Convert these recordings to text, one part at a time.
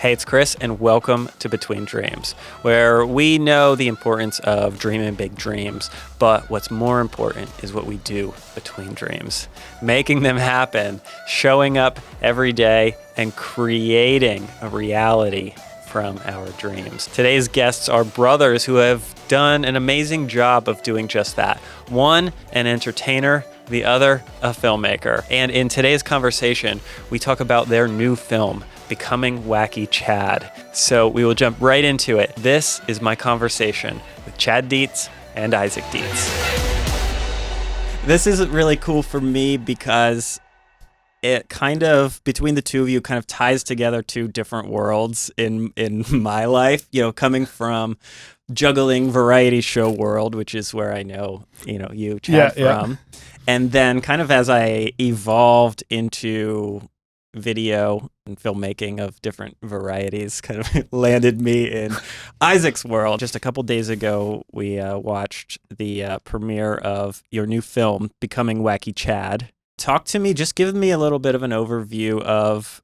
Hey, it's Chris, and welcome to Between Dreams, where we know the importance of dreaming big dreams, but what's more important is what we do between dreams, making them happen, showing up every day, and creating a reality from our dreams. Today's guests are brothers who have done an amazing job of doing just that. One, an entertainer, the other, a filmmaker. And in today's conversation, we talk about their new film, Becoming Wacky Chad. So we will jump right into it. This is my conversation with Chadd Deitz and Isaac Deitz. This is really cool for me because it kind of, between the two of you, kind of ties together two different worlds in my life, you know, coming from juggling variety show world, which is where I know, you, Chadd, from. And then kind of as I evolved into video and filmmaking of different varieties, kind of landed me in Isaac's world. Just a couple days ago, we watched the premiere of your new film, Becoming Wacky Chad. Talk to me, just give me a little bit of an overview of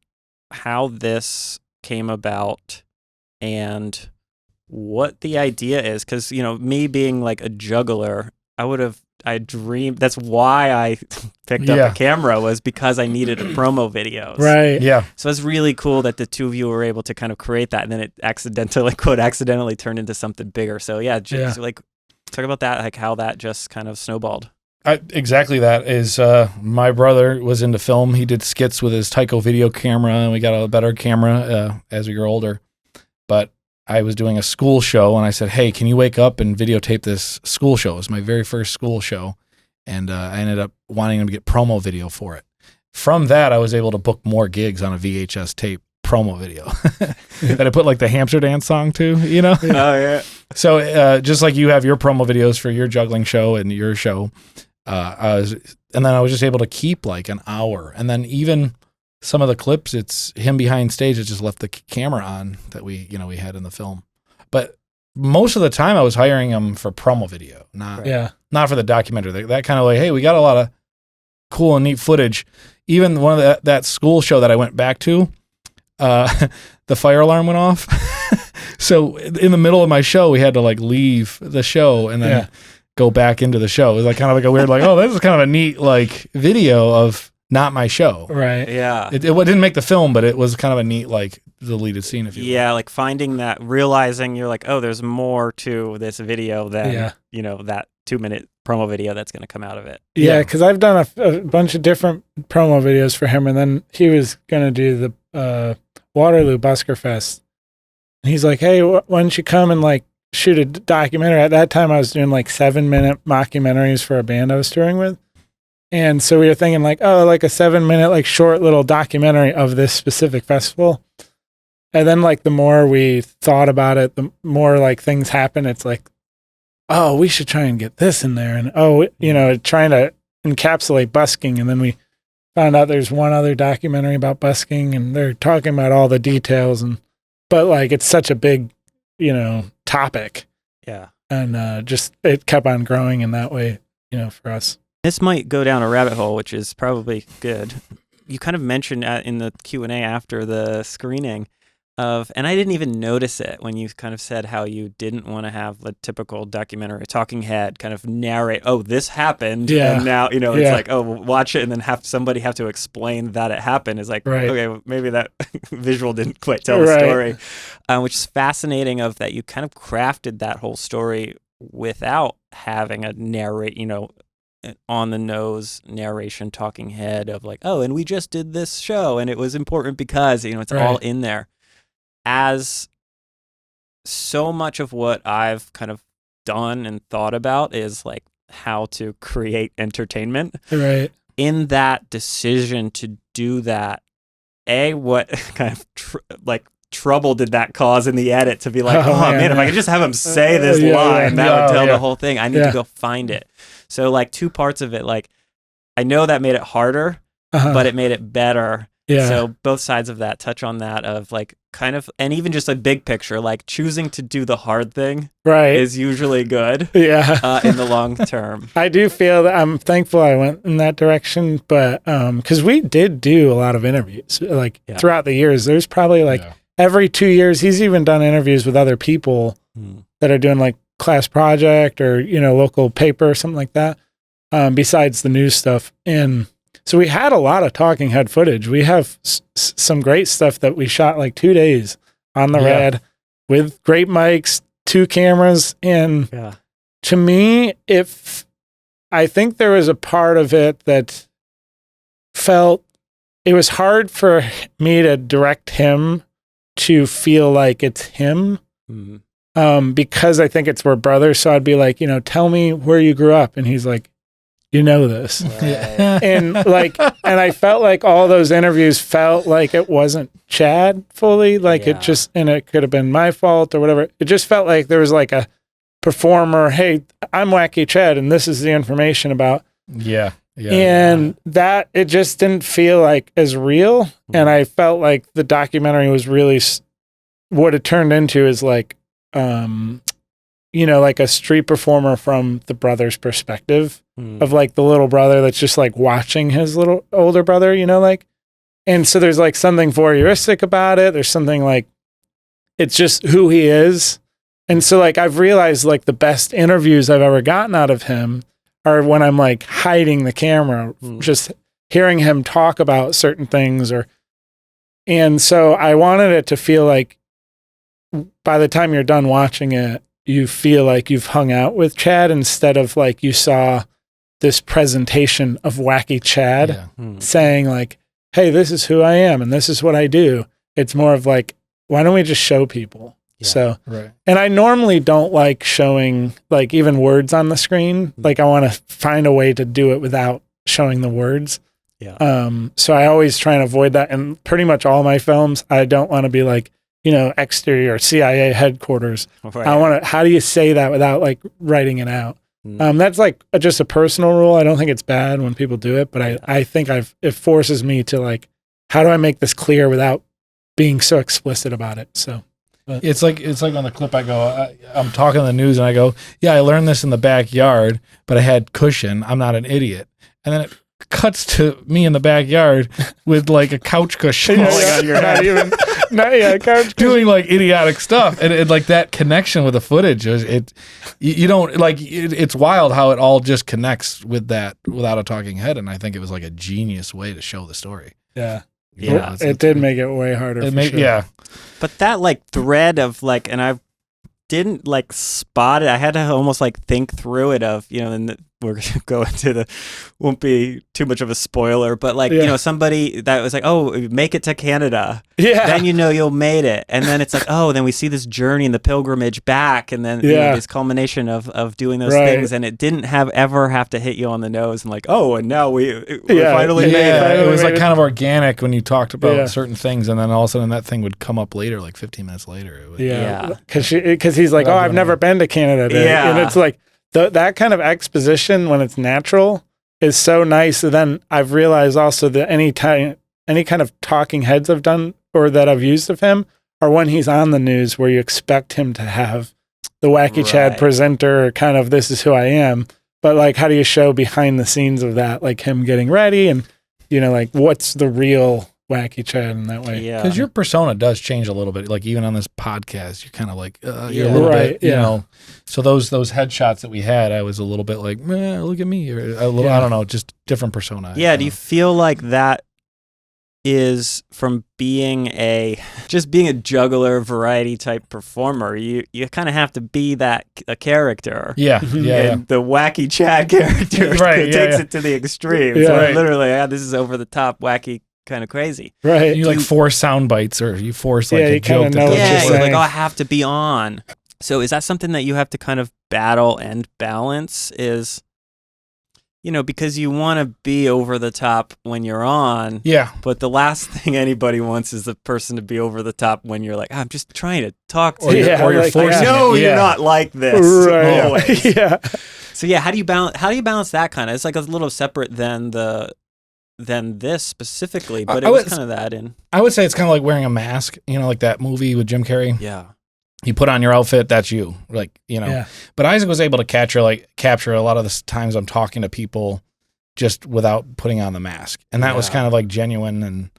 how this came about and what the idea is. Because, me being like a juggler, I dreamed, that's why I picked up a camera, was because I needed a promo videos. Right. Yeah. So it's really cool that the two of you were able to kind of create that, and then it accidentally turned into something bigger. So like talk about that, like how that just kind of snowballed. Exactly. That is, my brother was into film. He did skits with his Tyco video camera, and we got a better camera as we grew older. But I was doing a school show, and I said, hey, can you wake up and videotape this school show? It was my very first school show, and I ended up wanting him to get promo video for it. From that, I was able to book more gigs on a VHS tape promo video that I put like the hamster dance song to, Oh, yeah. So just like you have your promo videos for your juggling show and your show, and then I was just able to keep like an hour, and then even some of the clips, it's him behind stage. It just left the camera on that we had in the film. But most of the time I was hiring him for promo video, not for the documentary. That kind of like, hey, we got a lot of cool and neat footage. Even one of that school show that I went back to, the fire alarm went off. So in the middle of my show, we had to like leave the show and then go back into the show. It was like kind of like a weird, like, oh, this is kind of a neat like video of not my show. Right. Yeah. It didn't make the film, but it was kind of a neat, like, deleted scene, if you will. Yeah, like finding that, realizing you're like, oh, there's more to this video than, that 2-minute promo video that's going to come out of it. Yeah, because I've done a bunch of different promo videos for him, and then he was going to do the Waterloo Busker Fest. And he's like, hey, why don't you come and, like, shoot a documentary? At that time, I was doing, like, 7-minute mockumentaries for a band I was touring with. And so we were thinking like, oh, like a 7-minute, like short little documentary of this specific festival. And then like the more we thought about it, the more like things happen. It's like, oh, we should try and get this in there. And trying to encapsulate busking. And then we found out there's one other documentary about busking, and they're talking about all the details. But like, it's such a big, topic. Yeah. And just, it kept on growing in that way, for us. This might go down a rabbit hole, which is probably good. You kind of mentioned in the Q&A after the screening and I didn't even notice it when you kind of said how you didn't want to have the typical documentary talking head kind of narrate, oh, this happened. Yeah. And now, it's like, oh, watch it and then somebody have to explain that it happened. It's like, okay, well, maybe that visual didn't quite tell the story, which is fascinating of that you kind of crafted that whole story without having a narrate, on the nose narration talking head of like, oh, and we just did this show and it was important because, it's all in there. As so much of what I've kind of done and thought about is like how to create entertainment. Right. In that decision to do that, what kind of trouble did that cause in the edit to be like, man, if I could just have him say this line, that would tell the whole thing. I need to go find it. So like two parts of it, like I know that made it harder, but it made it better. Yeah. So both sides of that, touch on that of like kind of, and even just a big picture, like choosing to do the hard thing is usually good in the long term. I do feel that I'm thankful I went in that direction, but because we did do a lot of interviews like throughout the years. There's probably like every 2 years, he's even done interviews with other people that are doing like class project or, local paper or something like that, besides the news stuff. And so we had a lot of talking head footage. We have some great stuff that we shot like 2 days on the Red with great mics, 2 cameras. And to me, I think there was a part of it that felt it was hard for me to direct him to feel like it's him. Because I think it's we're brothers. So I'd be like, tell me where you grew up. And he's like, this. Right. and I felt like all those interviews felt like it wasn't Chadd fully. Like it just, and it could have been my fault or whatever. It just felt like there was like a performer. Hey, I'm Wacky Chad and this is the information about. That it just didn't feel like as real. And I felt like the documentary was really what it turned into is like, like a street performer from the brother's perspective of like the little brother that's just like watching his little older brother, and so there's like something voyeuristic about it. There's something like, it's just who he is. And so like, I've realized like the best interviews I've ever gotten out of him are when I'm like hiding the camera, just hearing him talk about certain things and so I wanted it to feel like by the time you're done watching it, you feel like you've hung out with Chadd instead of like you saw this presentation of Wacky Chad saying like, hey, this is who I am and this is what I do. It's more of like, why don't we just show people? So, and I normally don't like showing like even words on the screen. Like I want to find a way to do it without showing the words. So I always try and avoid that. And pretty much all my films, I don't want to be like, exterior CIA headquarters. I want to, how do you say that without like writing it out? That's like just a personal rule. I don't think it's bad when people do it, but I think it forces me to like, how do I make this clear without being so explicit about it? So. It's like on the clip I go, I'm talking on the news and I go, yeah, I learned this in the backyard, but I had cushion. I'm not an idiot. And then it cuts to me in the backyard with like a couch cushion on your head. Couch doing like idiotic stuff. And like that connection with the footage, you don't like, it's wild how it all just connects with that without a talking head. And I think it was like a genius way to show the story. It did make it way harder. But that like thread of like, and I didn't like spot it. I had to almost like think through it of, and we're going to go into won't be too much of a spoiler, but like, somebody that was like, oh, make it to Canada. Then you'll made it. And then it's like, oh, then we see this journey and the pilgrimage back. And then this culmination of doing those things. And it didn't ever have to hit you on the nose and like, oh, and now we finally made it. It was like kind of organic when you talked about certain things. And then all of a sudden that thing would come up later, like 15 minutes later. Because he's like, oh, I've never been to Canada. And it's like, that kind of exposition when it's natural is so nice. And then I've realized also that any kind of talking heads I've done or that I've used of him are when he's on the news where you expect him to have the Wacky Chad presenter kind of this is who I am. But like, how do you show behind the scenes of that? Like him getting ready and, like what's the real Wacky Chad in that way? Because your persona does change a little bit. Like even on this podcast, you're kind of like, you're a little bit, So those headshots that we had, I was a little bit like, look at me, or a little, I don't know, just different persona. Yeah. Do you feel like that is from being a juggler variety type performer? You kind of have to be a character. And the Wacky Chad character takes it to the extreme. So literally, this is over the top wacky. Kind of crazy, right? You like force sound bites, or you force like a joke. You're like, oh, I have to be on. So is that something that you have to kind of battle and balance? Is because you want to be over the top when you're on, but the last thing anybody wants is the person to be over the top when you're like, I'm just trying to talk to you, or you're forcing. No, you're not like this. Right. Always. So how do you balance that kind of? It's like a little separate than this specifically, but it was kind of that in. I would say it's kind of like wearing a mask, like that movie with Jim Carrey. Yeah. You put on your outfit, that's you. Like, But Isaac was able to capture a lot of the times I'm talking to people just without putting on the mask. And that was kind of like genuine. And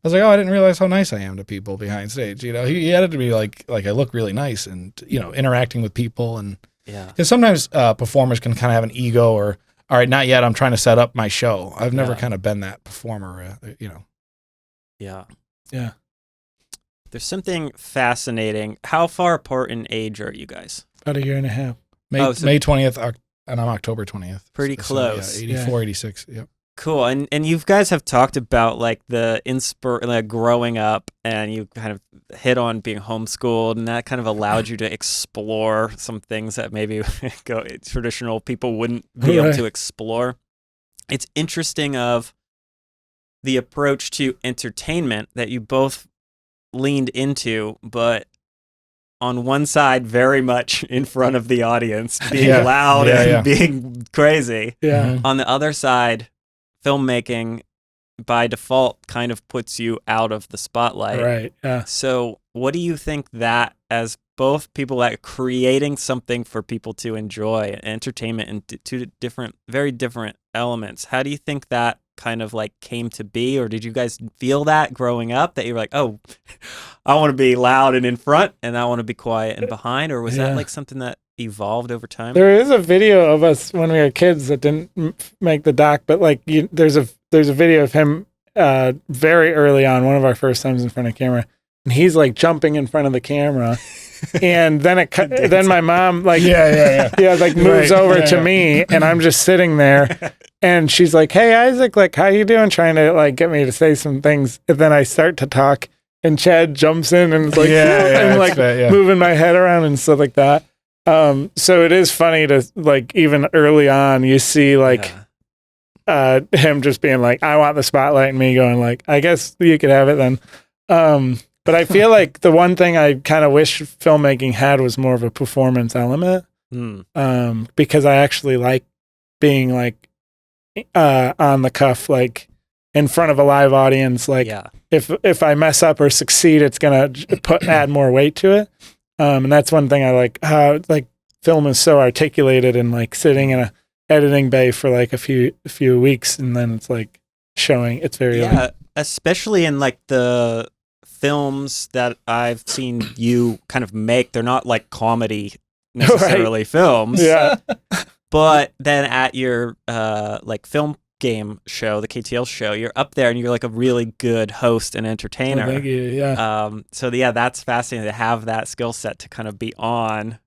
was like, oh, I didn't realize how nice I am to people behind stage. You know, he had it to be like I look really nice and, you know, interacting with people. And Yeah. because sometimes performers can kind of have an ego or, all right, not yet. I'm trying to set up my show. I've never Yeah. kind of been that performer, you know. Yeah. Yeah. There's something fascinating. How far apart in age are you guys? About a year and a half. May 20th, and I'm October 20th. Pretty close. Yeah, 84, 86. Yep. Cool. And you guys have talked about like the like growing up, and you kind of hit on being homeschooled, and that kind of allowed you to explore some things that maybe traditional people wouldn't be able to explore. It's interesting of the approach to entertainment that you both leaned into, but on one side, very much in front of the audience, being loud and being crazy. Yeah. Mhm. On the other side, filmmaking by default kind of puts you out of the spotlight. Right. Yeah. So what do you think that, as both people that are creating something for people to enjoy, entertainment in two different, very different elements, how do you think that kind of like came to be? Or did you guys feel that growing up, that you were like, oh, I want to be loud and in front and I want to be quiet and behind? Or was that like something that evolved over time? There is a video of us when we were kids that didn't make the doc, but like there's a video of him very early on, one of our first times in front of camera, and he's like jumping in front of the camera. And then then my mom like moves over to me, and I'm just sitting there, and she's like, "Hey Isaac, like how you doing?" Trying to like get me to say some things, and then I start to talk, and Chadd jumps in and is like, and like moving my head around and stuff like that. So it is funny to like even early on you see like him just being like, "I want the spotlight," and me going like, "I guess you could have it then." But I feel like the one thing I kind of wish filmmaking had was more of a performance element, because I actually like being like on the cuff, like in front of a live audience. Like if I mess up or succeed, it's gonna add more weight to it. And that's one thing I like. How like film is so articulated, and like sitting in a editing bay for like a few weeks, and then it's like showing. It's very especially in like the films that I've seen you kind of make. They're not like comedy necessarily films. Yeah. But then at your like film game show, the KTL show, you're up there and you're like a really good host and entertainer. Oh, thank you. Yeah. So that's fascinating to have that skill set to kind of be on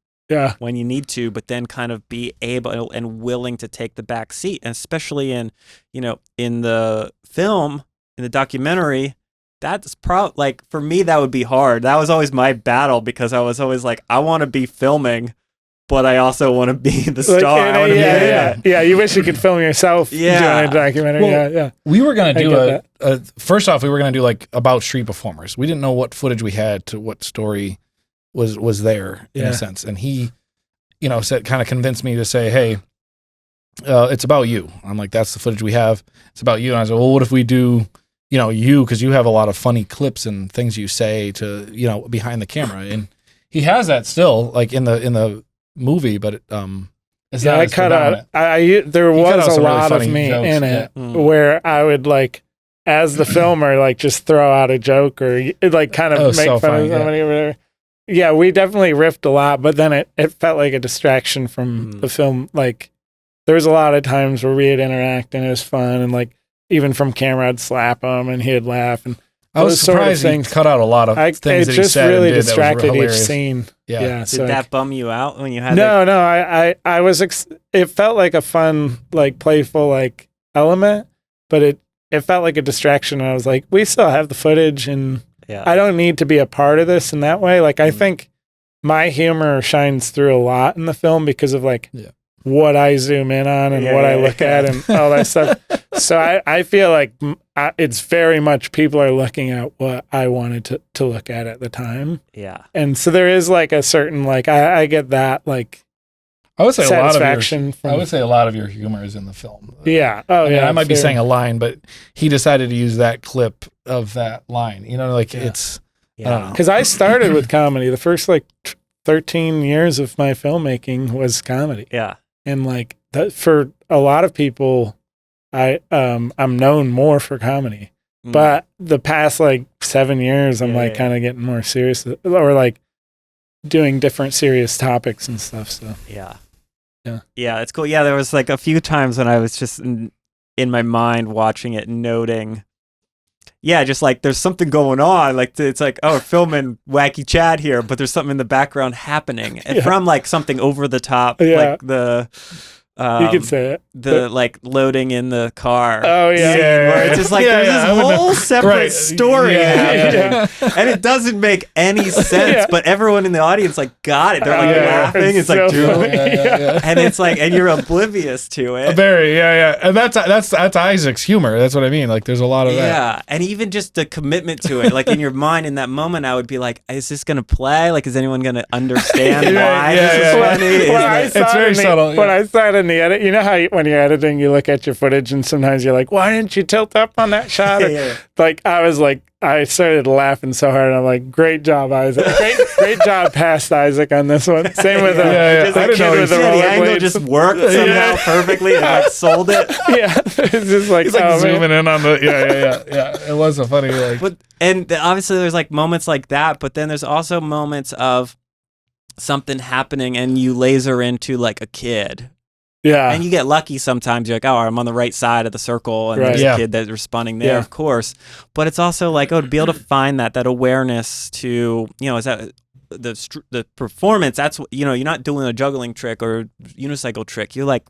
when you need to, but then kind of be able and willing to take the back seat. And especially in, in the film, in the documentary, that's like for me, that would be hard. That was always my battle, because I was always like, I want to be filming, but I also want to be the star. I want to be in it. Yeah, you wish you could film yourself doing a documentary. Well, we were going to do first off, we were going to do like about street performers. We didn't know what footage we had to what story was there in a sense. And he, said, kind of convinced me to say, hey, it's about you. I'm like, that's the footage we have. It's about you. And I said, well, what if we do, you, because you have a lot of funny clips and things you say to, behind the camera. And he has that still like in the movie, but it's not. I cut out. There was a lot of me in it where I would like, as the filmer, like just throw out a joke or like kind of make fun of somebody or whatever. Yeah, we definitely riffed a lot, but then it felt like a distraction from the film. Like there was a lot of times where we'd interact and it was fun, and like even from camera, I'd slap him and he'd laugh, and I was surprised he cut out a lot of things that he said. It just really distracted each scene. Yeah. So did that bum you out when you had? No. I was. It felt like a fun, like playful, like element, but it felt like a distraction. And I was like, we still have the footage, and I don't need to be a part of this in that way. Like I think my humor shines through a lot in the film because of like what I zoom in on and what I look at and all that stuff. So I feel like it's very much people are looking at what I wanted to look at the time. Yeah. And so there is like a certain, like, I get that, like, I would say satisfaction. I would say a lot of your humor is in the film. Yeah. Oh, I might be saying a line, but he decided to use that clip of that line. It's, I don't know. Because I started with comedy. The first, like, 13 years of my filmmaking was comedy. Yeah. And, like, for a lot of people, I'm known more for comedy. But the past like 7 years, I'm like kind of getting more serious, or like doing different serious topics and stuff. So yeah, it's cool. Yeah, there was like a few times when I was just in my mind watching it, noting, just like there's something going on. Like it's like, oh, we're filming Wacky Chad here, but there's something in the background happening, and from like something over the top, like the. You could say it. Like loading in the car. Oh yeah, scene where it's just like there's this whole separate story happening, and it doesn't make any sense. But everyone in the audience like got it. They're like laughing. It's like, and it's like, and you're oblivious to it. Very, and that's Isaac's humor. That's what I mean. Like, there's a lot of that. Yeah, and even just the commitment to it. Like in your mind, in that moment, I would be like, is this gonna play? Like, is anyone gonna understand why this is funny? It's very subtle. When I saw it in the edit, you know how when you're editing, you look at your footage and sometimes you're like, why didn't you tilt up on that shot? Like, I was like, I started laughing so hard, and I'm like, great job, Isaac. Great job past Isaac on this one. Same with just like kid with the angle just worked somehow perfectly and like sold it. It's just like, he's like zooming in on the It was a funny and obviously there's like moments like that, but then there's also moments of something happening and you laser into like a kid. Yeah. And you get lucky sometimes. You're like, oh, I'm on the right side of the circle, and there's a kid that's responding there, of course. But it's also like, to be able to find that awareness to, is that the performance, that's, you're not doing a juggling trick or unicycle trick. You're like,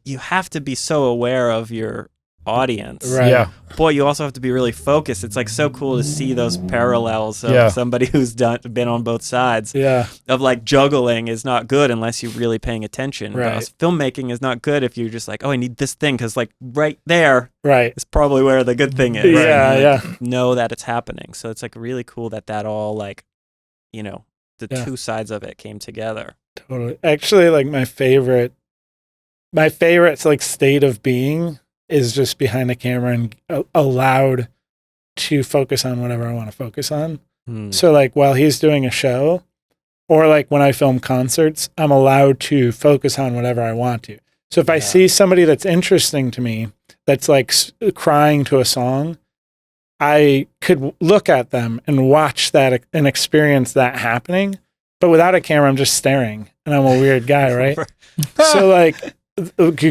you have to be so aware of your audience. Right. Yeah. Boy, you also have to be really focused. It's like so cool to see those parallels of somebody who's been on both sides. Yeah. Of like juggling is not good unless you're really paying attention. Right. Filmmaking is not good if you're just like, oh, I need this thing because like right there is probably where the good thing is. Yeah, Know that it's happening. So it's like really cool that all like, the two sides of it came together. Totally. Actually, like my favorite like state of being is just behind the camera and allowed to focus on whatever I want to focus on. So like while he's doing a show, or like when I film concerts, I'm allowed to focus on whatever I want to. So if I see somebody that's interesting to me, that's like crying to a song, I could look at them and watch that and experience that happening. But without a camera, I'm just staring, and I'm a weird guy, right? So like,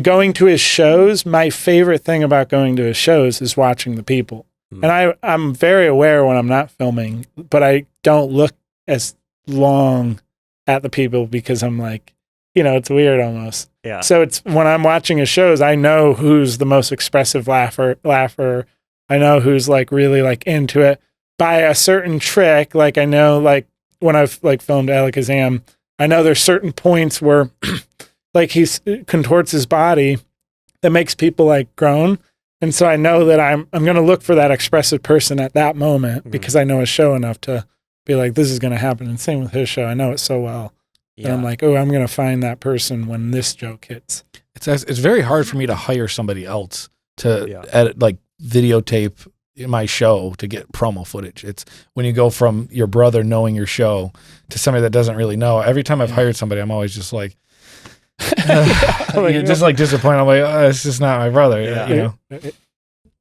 going to his shows, my favorite thing about going to his shows is watching the people. And I'm very aware when I'm not filming, but I don't look as long at the people because I'm like, it's weird almost. Yeah. So it's when I'm watching his shows, I know who's the most expressive laugher. I know who's like really like into it by a certain trick. Like I know, like when I've like filmed Alakazam, I know there's certain points where like he contorts his body that makes people like groan. And so I know that I'm going to look for that expressive person at that moment because I know his show enough to be like, this is going to happen. And same with his show. I know it so well. Yeah. And I'm like, oh, I'm going to find that person when this joke hits. It's very hard for me to hire somebody else to edit, like videotape my show to get promo footage. It's when you go from your brother knowing your show to somebody that doesn't really know. Every time I've hired somebody, I'm always just like, you're just like disappointed. I'm like, oh, it's just not my brother.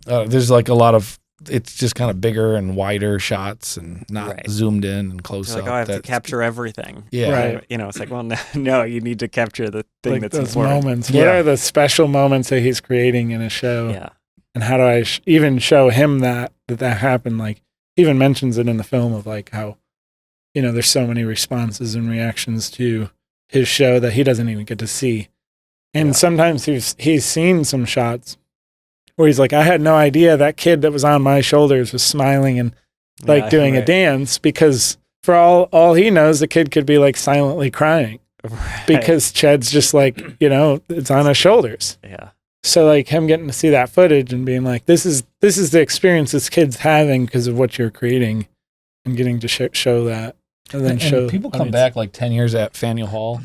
There's like a lot of, it's just kind of bigger and wider shots and not zoomed in and close up. Like, I have to capture everything. Yeah. Right. It's like, well, no, you need to capture the thing like that's those important. moments. What are the special moments that he's creating in a show? Yeah. And how do I even show him that happened? Like, he even mentions it in the film of like how, there's so many responses and reactions to his show that he doesn't even get to see. And sometimes he's seen some shots where he's like, I had no idea that kid that was on my shoulders was smiling and like doing a dance, because for all he knows, the kid could be like silently crying because Chad's just like, it's on his shoulders. Yeah. So like him getting to see that footage and being like, this is the experience this kid's having because of what you're creating, and getting to show that. And then show people come back like 10 years at Faneuil Hall.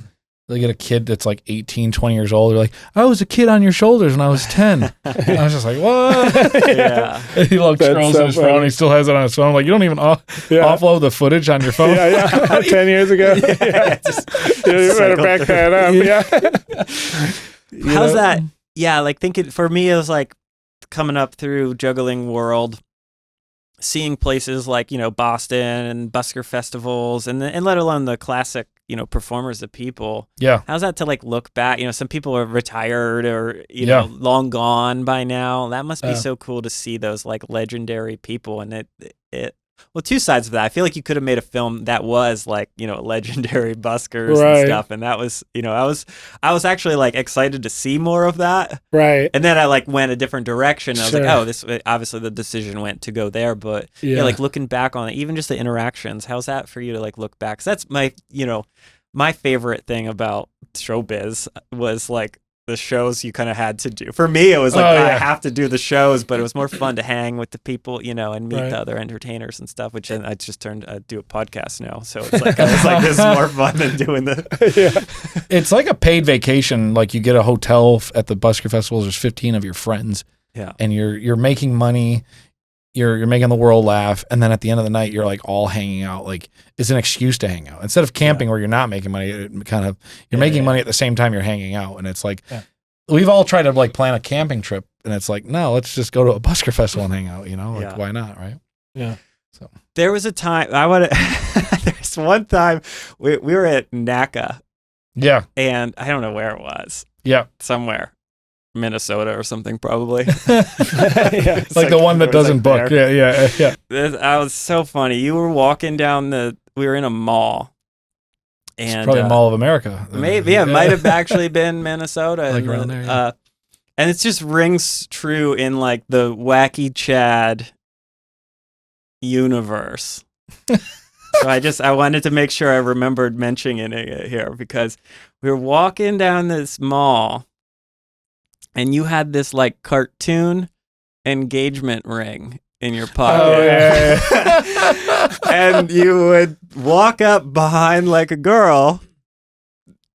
They get a kid that's like 18, 20 years old. They're like, I was a kid on your shoulders when I was 10. And I was just like, what? Yeah. He like scrolls on his phone. He still has it on his phone. I'm like, you don't even offload the footage on your phone? Yeah. 10 years ago. You better back that up. Yeah. How's that? Yeah. Like for me, it was like coming up through juggling world. seeing places like, Boston and busker festivals and let alone the classic, performers of people. Yeah. How's that to like look back? Some people are retired or, long gone by now. That must be so cool to see those like legendary people. And well, two sides of that. I feel like you could have made a film that was like, legendary buskers and stuff. And that was, I was actually like excited to see more of that. Right. And then I like went a different direction. I was like, oh, this obviously the decision went to go there. But like looking back on it, even just the interactions, how's that for you to like look back? 'Cause that's my, my favorite thing about showbiz was like the shows you kind of had to do. For me, it was like, I have to do the shows, but it was more fun to hang with the people, and meet the other entertainers and stuff, which I just turned to do a podcast now. So it's like, I was like, this is more fun than doing the... It's like a paid vacation. Like you get a hotel at the busker festivals. There's 15 of your friends. Yeah. And you're making money. You're making the world laugh, and then at the end of the night, you're like all hanging out. Like it's an excuse to hang out instead of camping where you're not making money. You're making money at the same time you're hanging out, and it's like we've all tried to like plan a camping trip, and it's like no, let's just go to a busker festival and hang out. Why not, right? Yeah. So there was a time there's one time we were at NACA. Yeah. And I don't know where it was. Yeah. Somewhere. Minnesota or something, probably. Like the one that doesn't book. Yeah. That was so funny. You were walking down we were in a mall. And it's probably Mall of America. Maybe, it might have actually been Minnesota. Like around there, and it just rings true in like the Wacky Chad universe. So I wanted to make sure I remembered mentioning it here because we were walking down this mall. And you had this like cartoon engagement ring in your pocket. Oh, yeah. And you would walk up behind like a girl,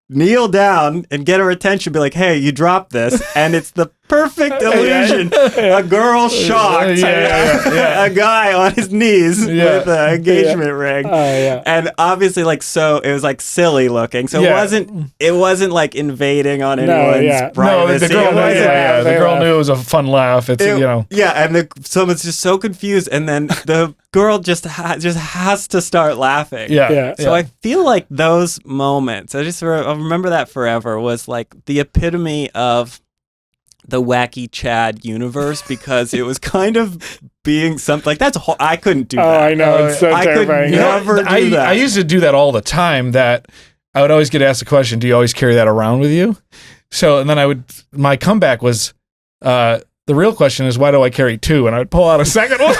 kneel down and get her attention, be like, hey, you dropped this. And it's the perfect illusion. A girl shocked. A guy on his knees with an engagement ring. And obviously so it was like silly looking. So it wasn't like invading on anyone's privacy. No, the girl knew it was a fun laugh. Yeah, and someone's just so confused, and then the girl just has to start laughing. So I feel like those moments, I'll remember that forever, was like the epitome of the Wacky Chad universe because it was kind of being something like I couldn't do that. Oh, I know. It's so terrifying. Could never do that. I used to do that all the time. That I would always get asked the question, do you always carry that around with you? So, and then my comeback was, the real question is, why do I carry two? And I would pull out a second one.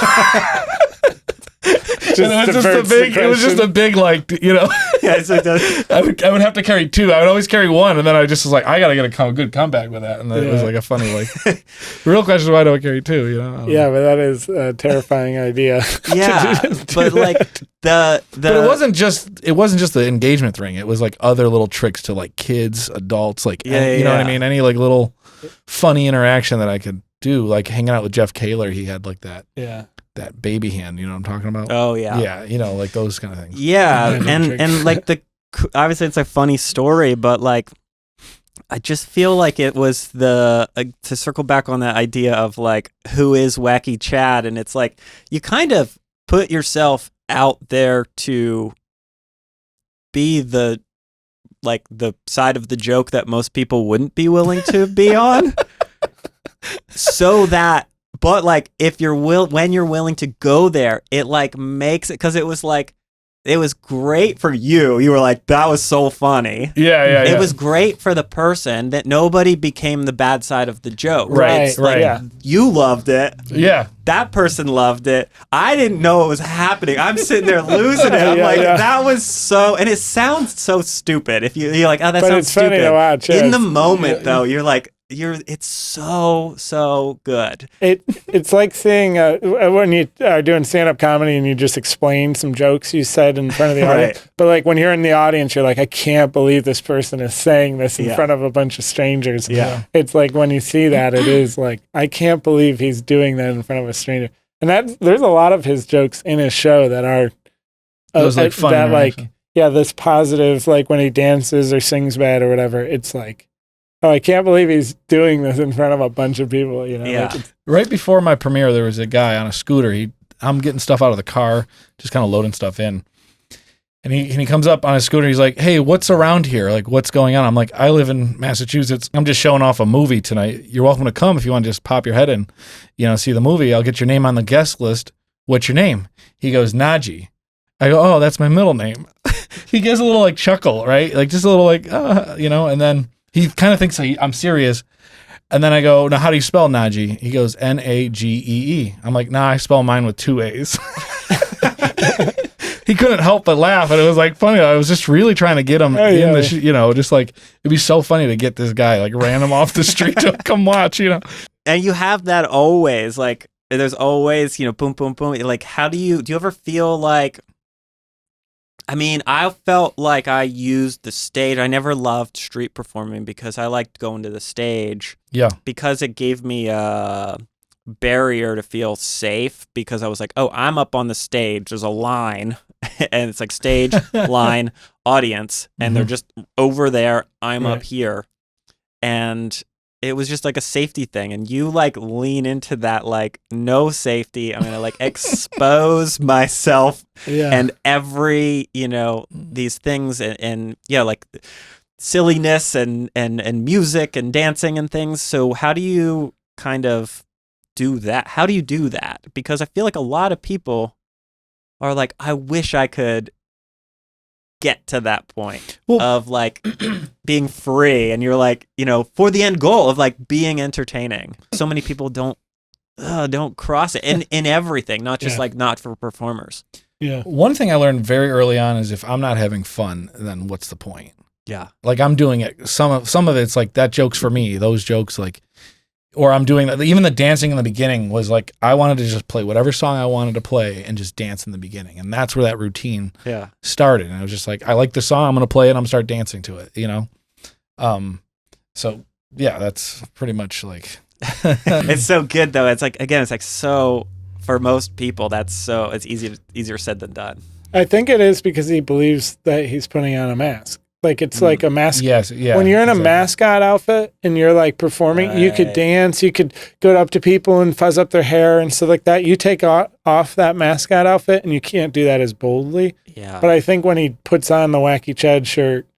It was just a big like, I would have to carry two. I would always carry one, and then I just was like, I gotta get a good comeback with that, and then it was like a funny like. The real question is, why do I carry two? Yeah, but that is a terrifying idea. Yeah, but like but it wasn't just the engagement ring. It was like other little tricks to like kids, adults, like you know what I mean. Any like little funny interaction that I could do, like hanging out with Jeff Kaler. He had like that. Yeah. That baby hand, you know what I'm talking about? Oh yeah. Yeah, like those kind of things. Yeah, and like obviously it's a funny story, but like I just feel like it was to circle back on that idea of like who is Wacky Chad, and it's like you kind of put yourself out there to be the side of the joke that most people wouldn't be willing to be on. But like if when you're willing to go there, it like makes it, because it was great for you. You were like, that was so funny. Yeah. It was great for the person that nobody became the bad side of the joke. Right. You loved it. Yeah. That person loved it. I didn't know it was happening. I'm sitting there losing it. I'm that was so, and it sounds so stupid. If you're like, oh, that sounds stupid. Funny to watch. In the moment though, you're like, it's so good. It's like seeing when you are doing stand-up comedy and you just explain some jokes you said in front of the audience. But like when you're in the audience, you're like, I can't believe this person is saying this in front of a bunch of strangers. Yeah. It's like when you see that, it is like, I can't believe he's doing that in front of a stranger. And there's a lot of his jokes in his show that are those like fun that like this positive, like when he dances or sings bad or whatever. It's like, oh, I can't believe he's doing this in front of a bunch of people, Yeah. Like right before my premiere, there was a guy on a scooter. I'm getting stuff out of the car, just kind of loading stuff in. And he comes up on his scooter. He's like, hey, what's around here? Like, what's going on? I'm like, I live in Massachusetts. I'm just showing off a movie tonight. You're welcome to come if you want to just pop your head in, see the movie. I'll get your name on the guest list. What's your name? He goes, Najee. I go, oh, that's my middle name. He gives a little like chuckle, right? Like just a little like, and then he kind of thinks I'm serious. And then I go, now how do you spell Najee? He goes, Nagee. I'm like, nah, I spell mine with 2 A's. He couldn't help but laugh, and it was like funny. I was just really trying to get him just like it'd be so funny to get this guy like random off the street to come watch, And you have that always, like there's always, boom, boom, boom. Like, do you ever feel like? I mean, I felt like I used the stage. I never loved street performing because I liked going to the stage. Yeah, because it gave me a barrier to feel safe, because I was like, oh, I'm up on the stage. There's a line. And it's like stage, line, audience, and they're just over there. I'm up here. And it was just like a safety thing. And you like lean into that, like, no safety. I'm going to like expose myself and every, these things and like silliness and music and dancing and things. So how do you kind of do that? How do you do that? Because I feel like a lot of people are like, I wish I could get to that point of like being free, and you're like, for the end goal of like being entertaining. So many people don't cross it in everything, not just like not for performers. Yeah. One thing I learned very early on is if I'm not having fun, then what's the point? Yeah. Like I'm doing it. Some of it's like that joke's for me. Those jokes like. Or I'm doing that. Even the dancing in the beginning was like, I wanted to just play whatever song I wanted to play and just dance in the beginning. And that's where that routine started. And I was just like, I like the song, I'm going to play it, I'm going to start dancing to it, So, yeah, that's pretty much like. It's so good, though. It's like, again, it's like so, for most people, it's easier said than done. I think it is because he believes that he's putting on a mask. Like it's like a mask. Yes, yeah. When you're in a mascot outfit and you're like performing, you could dance, you could go up to people and fuzz up their hair and stuff like that. You take off that mascot outfit and you can't do that as boldly. Yeah. But I think when he puts on the Wacky Chad shirt,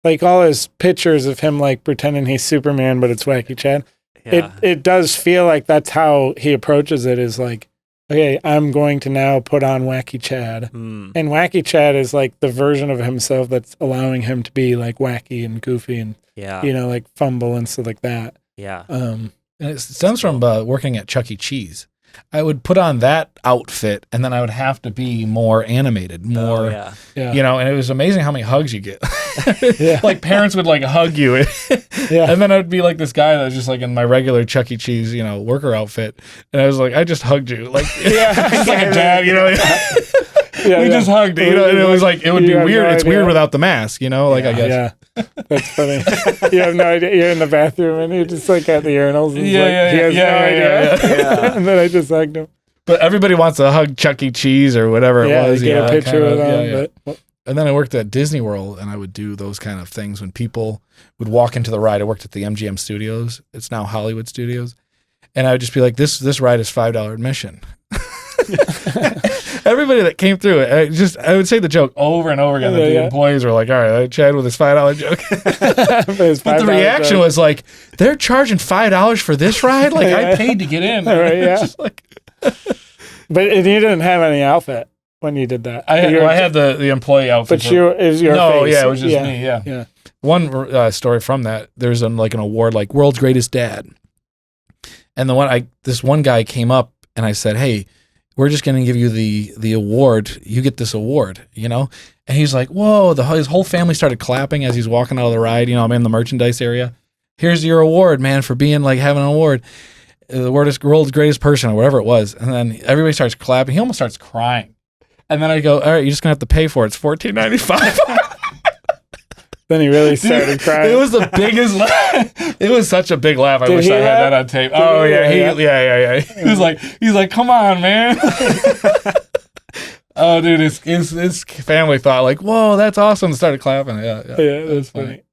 like all his pictures of him like pretending he's Superman, but it's Wacky Chad. Yeah. It does feel like that's how he approaches it, is like, okay, I'm going to now put on Wacky Chad. And Wacky Chad is like the version of himself that's allowing him to be like wacky and goofy and, like fumble and stuff like that. Yeah. And it stems from working at Chuck E. Cheese. I would put on that outfit and then I would have to be more animated, more, and it was amazing how many hugs you get. Like parents would like hug you. And then I would be like this guy that was just like in my regular Chuck E. Cheese, worker outfit. And I was like, I just hugged you. Like, just like a dad, we just hugged, and it was like, it would be weird. It's weird without the mask, I guess. Yeah. That's funny. You have no idea. You're in the bathroom and you're just like at the urinals. And he has no idea. And then I just hugged him. But everybody wants to hug Chuck E. Cheese or whatever it was. Get a picture with him. But. And then I worked at Disney World, and I would do those kind of things when people would walk into the ride. I worked at the MGM Studios. It's now Hollywood Studios. And I would just be like, this ride is $5 admission. Everybody that came through it, I would say the joke over and over again. The employees were like, all right, Chad with his $5 joke. But the reaction was like, they're charging $5 for this ride? Like, I paid to get in. Right, Just like but you didn't have any outfit when you did that. I had the employee outfit. But it was your face. Yeah, it was just me, yeah. One story from that, there's an award like World's Greatest Dad. And this one guy came up and I said, hey, we're just going to give you the award. You get this award, And he's like, whoa, his whole family started clapping as he's walking out of the ride. I'm in the merchandise area. Here's your award, man, for being like having an award. The world's greatest person or whatever it was. And then everybody starts clapping. He almost starts crying. And then I go, all right, you're just going to have to pay for it. It's $14.95. Then he really started crying. It was the biggest laugh. It was such a big laugh. I wish I had that on tape. Oh yeah. He's like, come on, man. Oh, dude, his family thought like, whoa, that's awesome. And started clapping. Yeah, that's funny.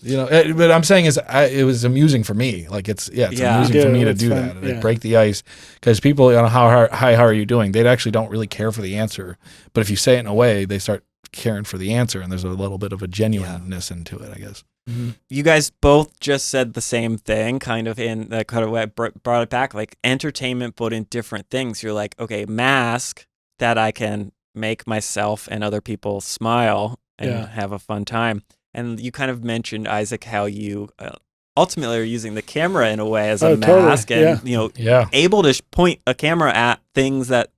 But I'm saying it was amusing for me. Like it's amusing for me to do fun. that, like break the ice, because people, how are you doing? They actually don't really care for the answer, but if you say it in a way, they start caring for the answer, and there's a little bit of a genuineness into it, I guess. Mm-hmm. You guys both just said the same thing, kind of in the kind of way I brought it back, like entertainment, but in different things. You're like, okay, mask that I can make myself and other people smile and have a fun time. And you kind of mentioned, Isaac, how you ultimately are using the camera in a way as a mask, totally. and able to point a camera at things that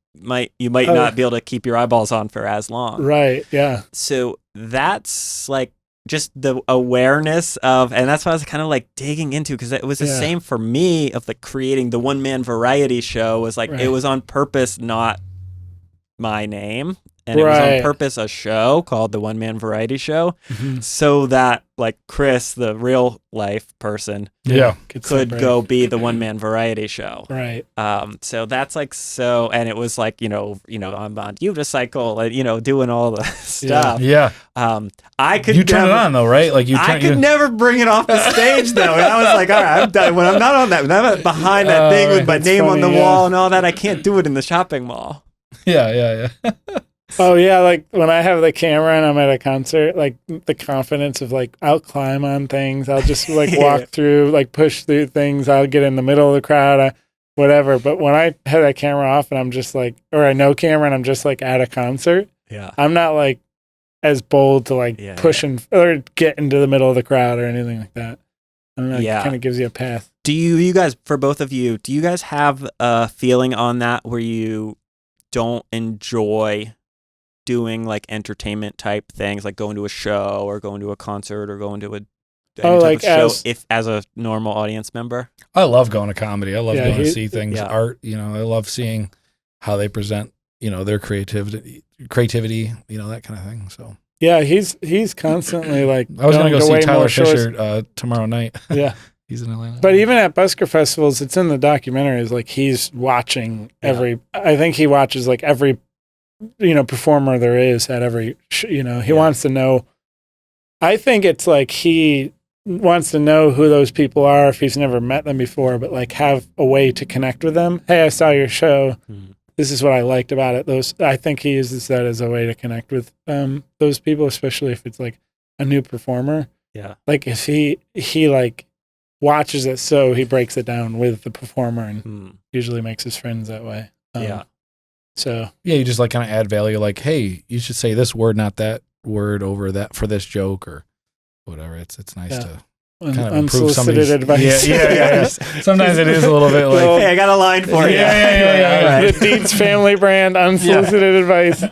you might not be able to keep your eyeballs on for as long. Right. Yeah. So that's like just the awareness of, and that's what I was kind of like digging into, because it was the same for me of like creating the one-man variety show. Was like it was on purpose, not my name. And it was on purpose a show called the One Man Variety Show, so that like Chris, the real life person, could go be the One Man Variety Show. Right. So that's like and it was like I'm on unicycle and doing all the stuff. Yeah. I could. You turn it on though, right? Like I could never bring it off the stage though. And I was like, all right, I'm done. When I'm not on that, when I'm behind that thing with my name on the wall and all that, I can't do it in the shopping mall. Yeah. Oh yeah, like when I have the camera and I'm at a concert, like the confidence of like I'll climb on things, I'll just like walk through, like push through things, I'll get in the middle of the crowd, whatever. But when I have that camera off and I'm just like, or I know camera and I'm just like at a concert, I'm not like as bold to like push or get into the middle of the crowd or anything like that. I don't know, it kind of gives you a path. Do you guys, for both of you, do you guys have a feeling on that where you don't enjoy doing like entertainment type things, like going to a show or going to a concert or going to any type of show as a normal audience member? I love going to comedy. I love going to see things, art. I love seeing how they present, their creativity, that kind of thing. So yeah, he's constantly like. I was going to go see Tyler Fisher tomorrow night. Yeah. He's in Atlanta. But even at busker festivals, it's in the documentary, is like he's watching I think he watches like every performer there is at every, he wants to know. I think it's like he wants to know who those people are if he's never met them before, but like have a way to connect with them. Hey, I saw your show. This is what I liked about it. I think he uses that as a way to connect with those people, especially if it's like a new performer. Yeah. Like if he like watches it, so he breaks it down with the performer and usually makes his friends that way. So yeah, you just like kind of add value, like, hey, you should say this word, not that word over that for this joke or whatever. It's nice to kind of improve somebody's advice. Yeah. Sometimes it is a little bit like, hey, I got a line for you. Yeah. The Deitz family brand, unsolicited advice.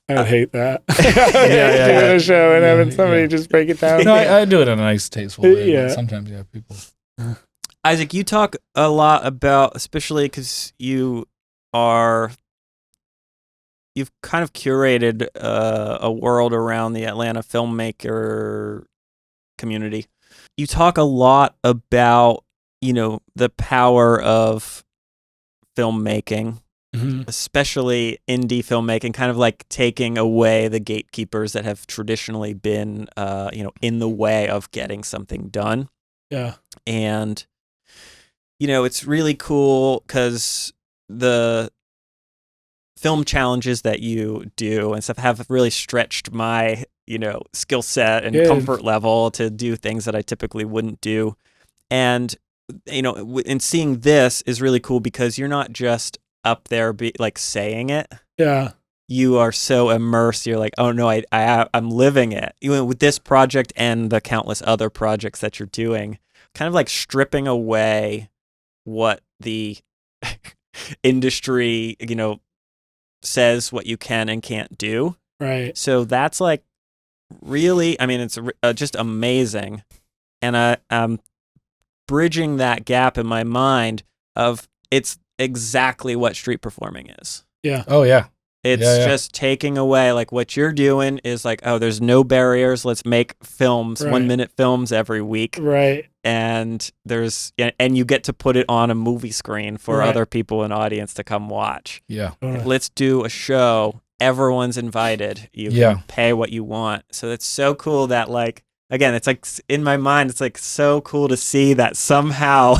I would hate that. Doing a show and having somebody just break it down. No, I do it in a nice, tasteful way. But sometimes, people. Isaac, you talk a lot about, especially because you've kind of curated a world around the Atlanta filmmaker community. You talk a lot about, the power of filmmaking, especially indie filmmaking, kind of like taking away the gatekeepers that have traditionally been, in the way of getting something done. Yeah. And, it's really cool because the film challenges that you do and stuff have really stretched my, skill set and comfort level to do things that I typically wouldn't do. And, and seeing this is really cool because you're not just up there like saying it. Yeah. You are so immersed. You're like, oh no, I'm living it. Even with this project and the countless other projects that you're doing, kind of like stripping away what the industry, says what you can and can't do. Right. So that's like really, it's just amazing. And I'm bridging that gap in my mind of it's exactly what street performing is. Yeah. Oh, yeah. It's just taking away, like what you're doing is like, oh, there's no barriers. Let's make films, 1 minute films every week. Right. And and you get to put it on a movie screen for other people in audience to come watch. Yeah. Let's do a show. Everyone's invited. You can pay what you want. So it's so cool that like again, it's like in my mind, it's like so cool to see that somehow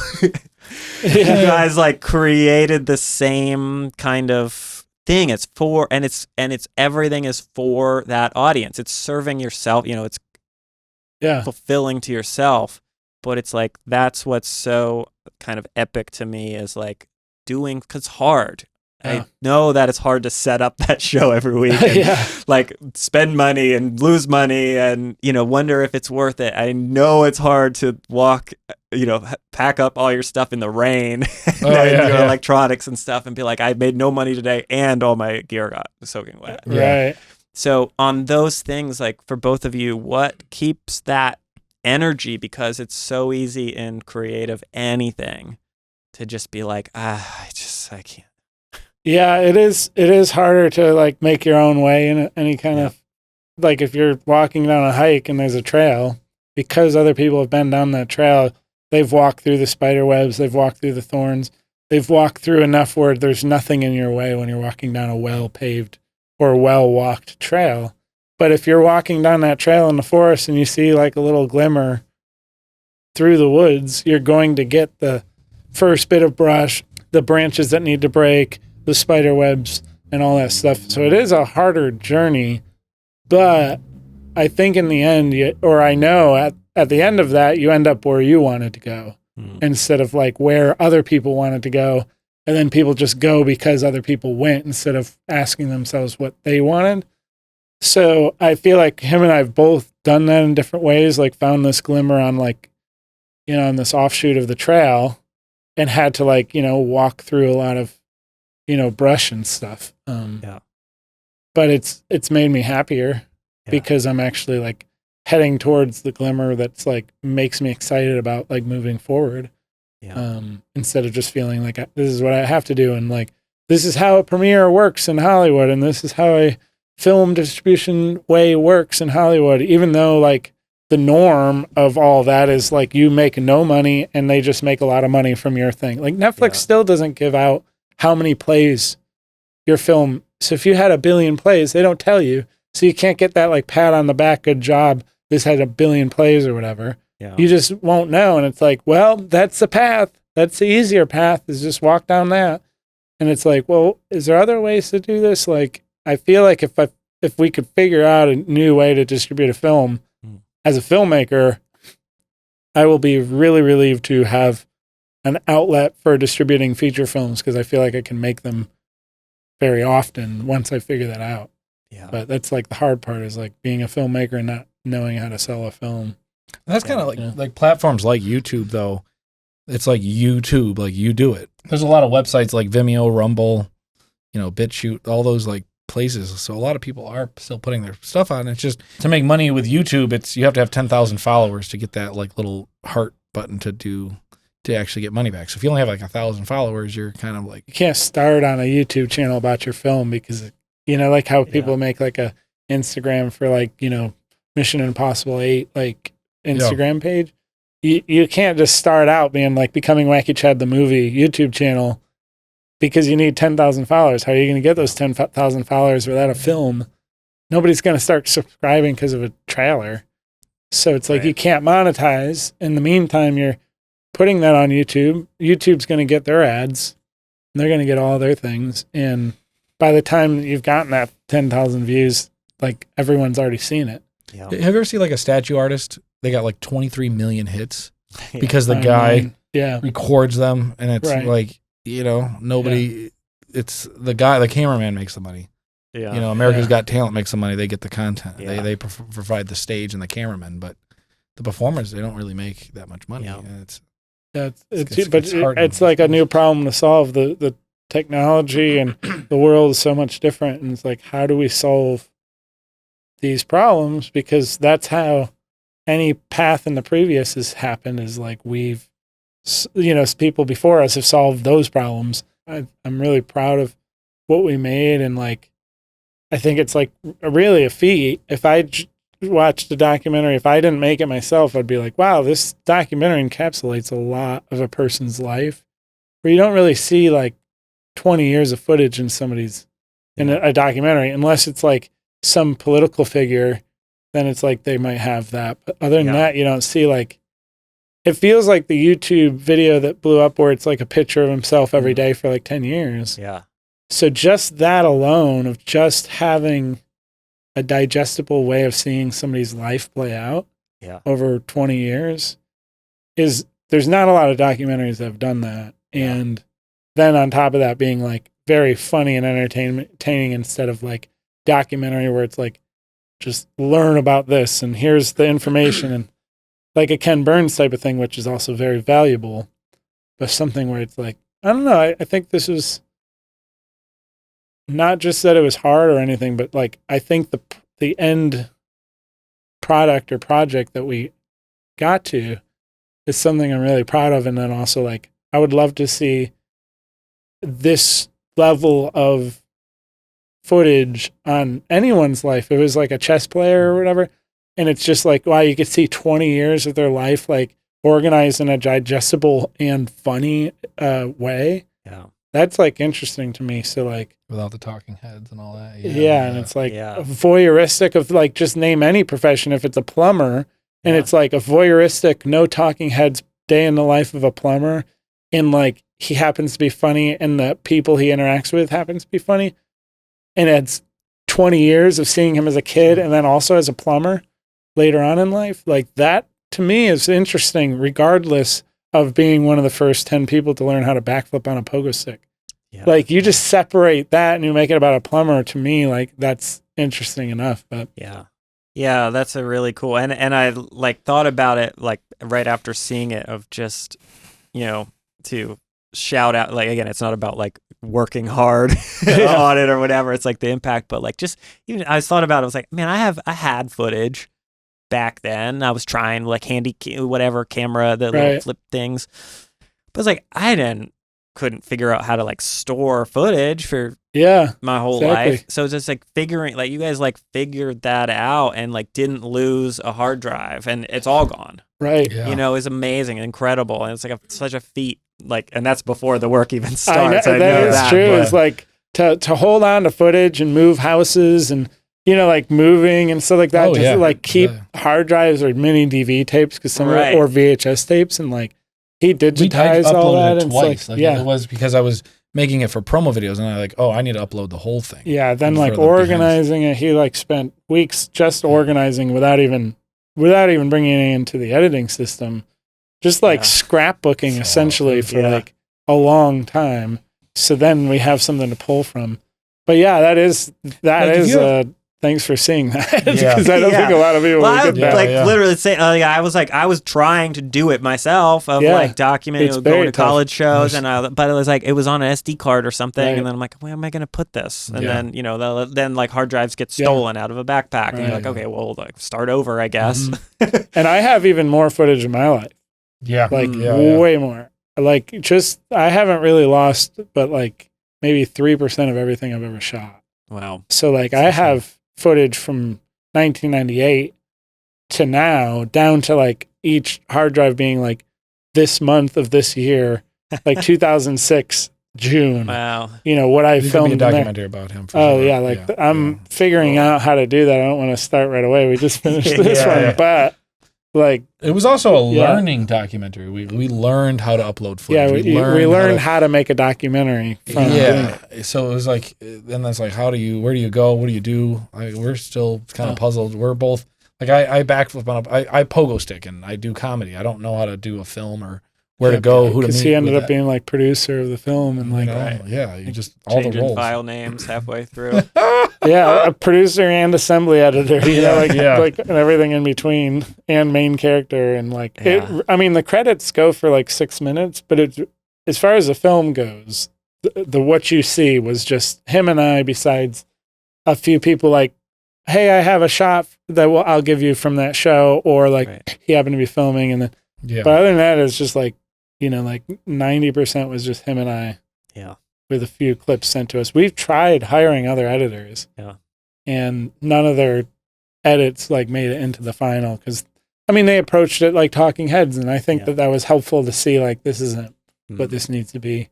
you guys like created the same kind of thing. It's for, and it's everything is for that audience. It's serving yourself, it's fulfilling to yourself, but it's like, that's what's so kind of epic to me is like doing, cause it's hard. I know that it's hard to set up that show every week and like spend money and lose money and, wonder if it's worth it. I know it's hard to walk, pack up all your stuff in the rain and your electronics and stuff and be like, I made no money today and all my gear got soaking wet. Right. So on those things, like for both of you, what keeps that energy? Because it's so easy in creative anything to just be like, I can't. Yeah, it is harder to like make your own way in any kind of, like if you're walking down a hike and there's a trail, because other people have been down that trail, they've walked through the spider webs, they've walked through the thorns, they've walked through enough where there's nothing in your way when you're walking down a well-paved or well-walked trail. But if you're walking down that trail in the forest and you see like a little glimmer through the woods, you're going to get the first bit of brush, the branches that need to break, the spider webs and all that stuff. So it is a harder journey, but I think in the end, I know at the end of that, you end up where you wanted to go instead of like where other people wanted to go. And then people just go because other people went instead of asking themselves what they wanted. So I feel like him and I have both done that in different ways, like found this glimmer on like, on this offshoot of the trail and had to like, walk through a lot of, brush and stuff. But it's made me happier because I'm actually like heading towards the glimmer that's like makes me excited about like moving forward. Instead of just feeling like this is what I have to do and like this is how a premiere works in Hollywood and this is how a film distribution way works in Hollywood, even though like the norm of all that is like you make no money and they just make a lot of money from your thing. Like Netflix still doesn't give out how many plays your film. So if you had 1 billion plays, they don't tell you. So you can't get that like pat on the back, good job. This had 1 billion plays or whatever. You just won't know. And it's like, well, that's the path. That's the easier path is just walk down that. And it's like, well, is there other ways to do this? Like, I feel like if we could figure out a new way to distribute a film as a filmmaker, I will be really relieved to have an outlet for distributing feature films because I feel like I can make them very often once I figure that out. But that's like the hard part is like being a filmmaker and not knowing how to sell a film. That's kind of like platforms like YouTube though. It's like YouTube, like you do it. There's a lot of websites like Vimeo, Rumble, BitChute, all those like places. So a lot of people are still putting their stuff on. It's just to make money with YouTube, you have to have 10,000 followers to get that like little heart button to actually get money back. So if you only have like 1,000 followers, you're kind of like... You can't start on a YouTube channel about your film because, like how people make like a Instagram for like, Mission Impossible 8, like Instagram page. You can't just start out being like becoming Wacky Chad the movie YouTube channel because you need 10,000 followers. How are you going to get those 10,000 followers without a film? Nobody's going to start subscribing because of a trailer. So it's like you can't monetize. In the meantime, you're putting that on YouTube. YouTube's going to get their ads. And they're going to get all their things. And by the time you've gotten that 10,000 views, like everyone's already seen it. Have you ever seen like a statue artist? They got like 23 million hits because the guy records them. And it's like, nobody, it's the guy, the cameraman makes the money. America's Got Talent makes the money. They get the content. They provide the stage and the cameraman, but the performers, they don't really make that much money. It's like a new problem to solve. The technology and the world is so much different. And it's like, how do we solve these problems? Because that's how any path in the previous has happened is like people before us have solved those problems. I'm really proud of what we made. And like, I think it's like really a feat. If I watched the documentary, if I didn't make it myself, I'd be like, wow, this documentary encapsulates a lot of a person's life where you don't really see like 20 years of footage in somebody's, in a documentary, unless it's like some political figure then it's like they might have that. But other than Yeah. that, you don't see like, it feels like the YouTube video that blew up where it's like a picture of himself every day for like 10 years. Yeah. So just that alone of just having a digestible way of seeing somebody's life play out Yeah. over 20 years there's not a lot of documentaries that have done that. Yeah. And then on top of that being like very funny and entertaining instead of like documentary where it's like, just learn about this and here's the information and like a Ken Burns type of thing, which is also very valuable, but something where it's like, I don't know. I think this was not just that it was hard or anything, but like, I think the end product or project that we got to is something I'm really proud of. And then also like, I would love to see this level of footage on anyone's life. It was like a chess player or whatever. And it's just like, wow, you could see 20 years of their life, like organized in a digestible and funny way. Yeah. That's like interesting to me. So like, Without the talking heads and all that. yeah. And it's like Yeah. voyeuristic of like, just name any profession. If it's a plumber and Yeah. it's like a voyeuristic, no talking heads day in the life of a plumber. And like, he happens to be funny and the people he interacts with happens to be funny. And it's 20 years of seeing him as a kid and then also as a plumber later on in life. Like that to me is interesting, regardless of being one of the first 10 people to learn how to backflip on a pogo stick. Yeah. Like you just separate that and you make it about a plumber. To me, like that's interesting enough. But Yeah. Yeah, that's a really cool. And I like thought about it like right after seeing it of just, to shout out, like, again, it's not about like working hard on it or whatever. It's like the impact, but like just even I thought about it, I was like, man, I had footage back then. I was trying like whatever camera, the little flip things. But it's like couldn't figure out how to like store footage for my whole life. So it's just like figuring, like you guys like figured that out and like didn't lose a hard drive and it's all gone. Right. Yeah. It's amazing, incredible. And it's like such a feat. Like, and that's before the work even starts. I know that is true. It's like to hold on to footage and move houses and, like moving and stuff like that. To like keep hard drives or mini DV tapes because some or VHS tapes and like he digitized all that. And twice. It was because I was making it for promo videos and I need to upload the whole thing. Yeah. Then like organizing it, he like spent weeks just organizing without even bringing it into the editing system. Just like scrapbooking essentially for like a long time. So then we have something to pull from. But yeah, that is thanks for seeing that. Because I don't think a lot of people would get that. Literally say, I was trying to do it myself of like documenting, going to college shows but it was like, it was on an SD card or something. Right. And then I'm like, where am I going to put this? And then, then like hard drives get stolen out of a backpack and you're like, okay, well, like start over, I guess. Mm-hmm. And I have even more footage in my life. Yeah. Like way more. Like just, I haven't really lost, but like maybe 3% of everything I've ever shot. Wow. So like I have footage from 1998 to now down to like each hard drive being like this month of this year, like 2006 June. Wow. What I filmed. Could be a documentary about him. I'm figuring out how to do that. I don't want to start right away. We just finished this one, but like it was also a learning documentary. We learned how to upload footage. Yeah, we learned how to make a documentary. So it was like, then that's like, where do you go? What do you do? We're still kind of puzzled. We're both like, I backflip on I pogo stick and I do comedy. I don't know how to do a film or where to go, who to meet. Because he ended up being like producer of the film and like, you just all the roles. File names halfway through. A producer and assembly editor, like and everything in between and main character and like, the credits go for like 6 minutes, but as far as the film goes, the what you see was just him and I, besides a few people like, hey, I have a shot that I'll give you from that show, or like he happened to be filming and then, but other than that, it's just like, like 90% was just him and I. Yeah. With a few clips sent to us. We've tried hiring other editors. Yeah. And none of their edits like made it into the final because, they approached it like talking heads. And I think that was helpful to see like, this isn't what this needs to be.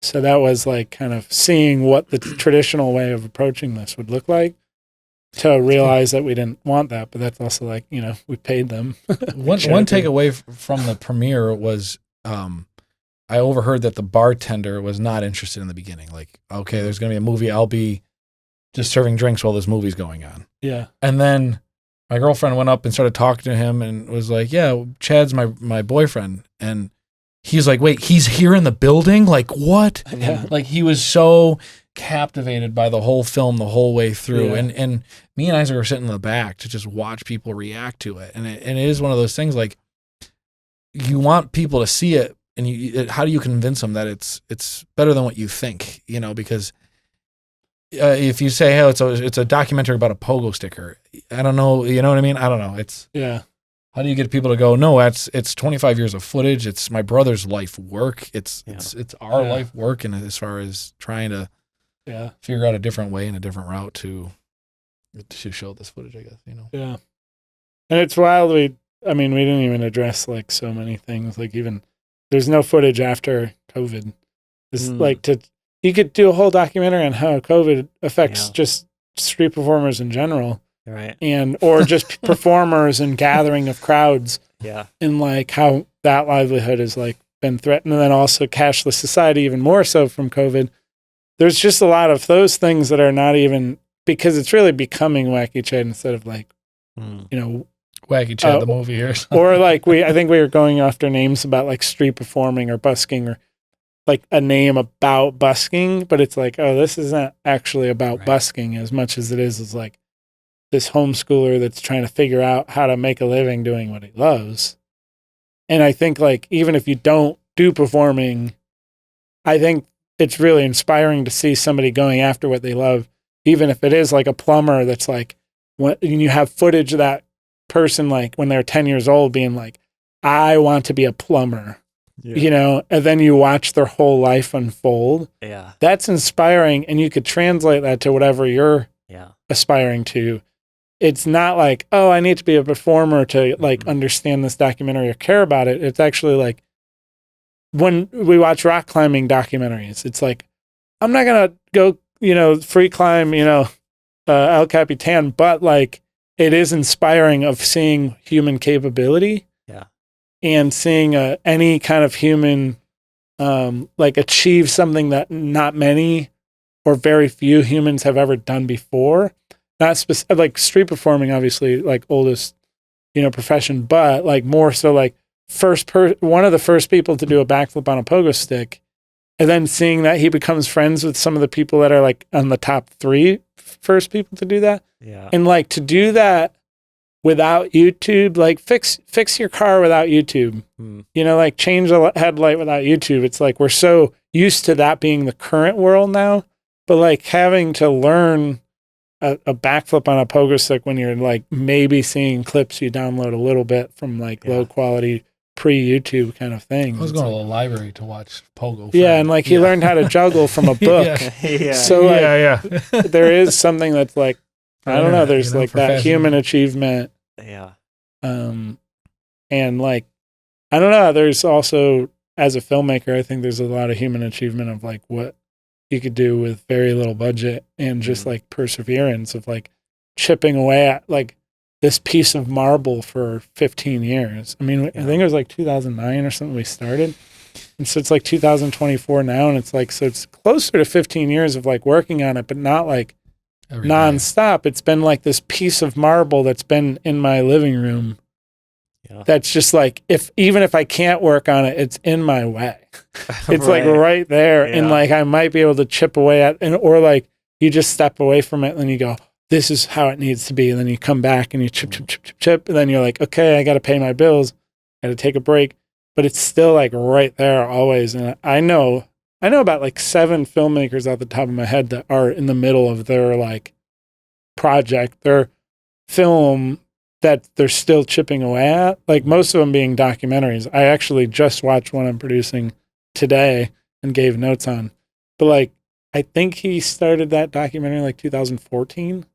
So that was like kind of seeing what the traditional way of approaching this would look like. to realize that we didn't want that. But that's also like, we paid them. One takeaway from the premiere was I overheard that the bartender was not interested in the beginning. Like, okay, there's going to be a movie. I'll be just serving drinks while this movie's going on. Yeah. And then my girlfriend went up and started talking to him and was like, yeah, Chad's my boyfriend. And he's like, wait, he's here in the building? Like, what? Yeah. Like, he was so captivated by the whole film the whole way through. Yeah. And me and Isaac were sitting in the back to just watch people react to it. And it is one of those things, like, you want people to see it, and how do you convince them that it's better than what you think? Because if you say, hey, it's a documentary about a pogo sticker, I don't know, you know what I mean? I don't know. How do you get people to go, no, it's 25 years of footage. It's my brother's life work. It's our life work. And as far as trying to figure out a different way and a different route to show this footage, I guess, Yeah. And it's wild. We didn't even address like so many things. Like even there's no footage after COVID. It's like you could do a whole documentary on how COVID affects just street performers in general. Right. Or just performers and gathering of crowds. Yeah. And like how that livelihood has like been threatened. And then also cashless society, even more so from COVID. There's just a lot of those things that are not even, because it's really becoming Wacky Chad instead of like, Wacky Chad, the movie here. Or like I think we were going after names about like street performing or busking or like a name about busking, but it's like, oh, this isn't actually about busking as much as it is like this homeschooler that's trying to figure out how to make a living doing what he loves. And I think like, even if you don't do performing, I think it's really inspiring to see somebody going after what they love, even if it is like a plumber that's like, when you have footage of that person, like when they're 10 years old being like, I want to be a plumber, and then you watch their whole life unfold. Yeah. That's inspiring. And you could translate that to whatever you're aspiring to. It's not like, oh, I need to be a performer to like understand this documentary or care about it. It's actually like when we watch rock climbing documentaries, it's like, I'm not going to go, free climb, El Capitan, but like it is inspiring of seeing human capability and seeing any kind of human like achieve something that not many or very few humans have ever done before. Not specific, like street performing, obviously, like oldest, profession, but like more so like one of the first people to do a backflip on a pogo stick, and then seeing that he becomes friends with some of the people that are like on the top 3 first people to do that. Yeah. And like to do that without YouTube, like fix your car without YouTube, like change the headlight without YouTube. It's like we're so used to that being the current world now, but like having to learn a backflip on a pogo stick when you're like maybe seeing clips you download a little bit from like low quality pre-YouTube kind of thing. I was going to the library to watch pogo. And like he learned how to juggle from a book. So like there is something that's like, I don't know, there's like that human achievement. Yeah. And like, I don't know, there's also, as a filmmaker, I think there's a lot of human achievement of like what you could do with very little budget and just like perseverance of like chipping away at like this piece of marble for 15 years. I mean, I think it was like 2009 or something we started. And so it's like 2024 now. And it's like, so it's closer to 15 years of like working on it, but not like nonstop. It's been like this piece of marble that's been in my living room. That's just like, even if I can't work on it, it's in my way. It's like right there. And like, I might be able to chip away at, or like you just step away from it and then you go, this is how it needs to be. And then you come back and you chip. And then you're like, okay, I got to pay my bills. I got to take a break, but it's still like right there always. And I know about like 7 filmmakers off the top of my head that are in the middle of their like project, their film that they're still chipping away at. Like most of them being documentaries. I actually just watched one I'm producing today and gave notes on. But like, I think he started that documentary like 2014.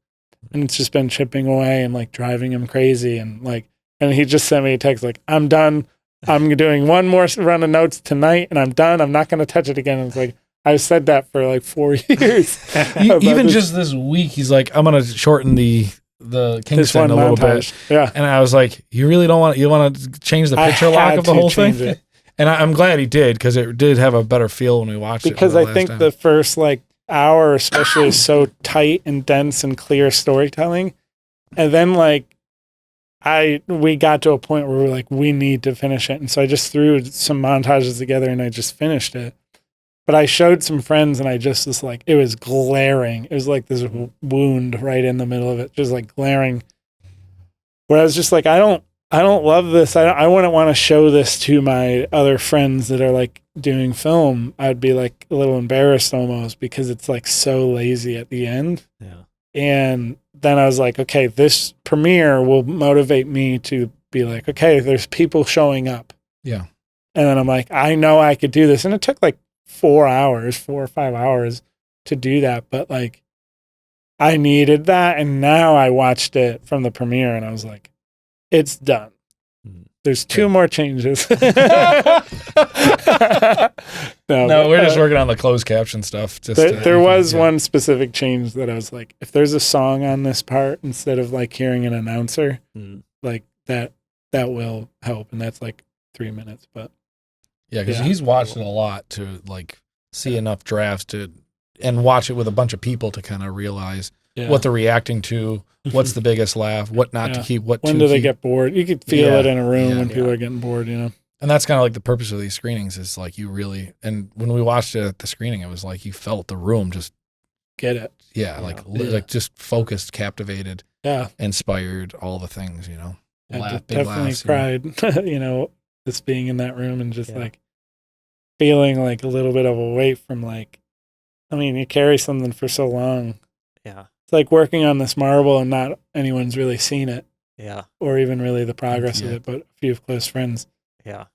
And it's just been chipping away and like driving him crazy. And like, and he just sent me a text like, I'm done. I'm doing one more run of notes tonight and I'm done. I'm not going to touch it again. And it's like, I've said that for like 4 years. Even just this week, he's like, I'm gonna shorten the Kingston a little bit. Yeah. And I was like, you really don't want to change the picture lock of the whole thing? And I'm glad he did, because it did have a better feel when we watched it. Because I think the first like hour especially is so tight and dense and clear storytelling. And then like we got to a point where we were like, we need to finish it. And so I just threw some montages together and I just finished it. But I showed some friends and I just was like, it was glaring. It was like this wound right in the middle of it, just like glaring. Where I was just like, I don't love this. I wouldn't want to show this to my other friends that are like doing film. I'd be like a little embarrassed almost, because it's like so lazy at the end. Yeah. And then I was like, okay, this premiere will motivate me to be like, okay, there's people showing up. Yeah. And then I'm like, I know I could do this. And it took like 4 or 5 hours to do that. But like, I needed that. And now I watched it from the premiere and I was like, it's done. There's 2 more changes. No, we're just working on the closed caption stuff. There was one specific change that I was like, if there's a song on this part, instead of like hearing an announcer, like that will help. And that's like 3 minutes. But yeah, because he's watched it a lot to like see enough drafts and watch it with a bunch of people to kind of realize what they're reacting to, what's the biggest laugh, what not to keep, when do they get bored. You could feel it in a room when people are getting bored, you know. And that's kind of like the purpose of these screenings, is like you really, and when we watched it at the screening, it was like you felt the room just get it. Like just focused, captivated, inspired, all the things, you know. I definitely cried, you know, just being in that room and just like feeling like a little bit of a weight from like, I mean, you carry something for so long. Yeah. It's like working on this marble and not anyone's really seen it. Yeah. Or even really the progress of it, but a few close friends. Yeah.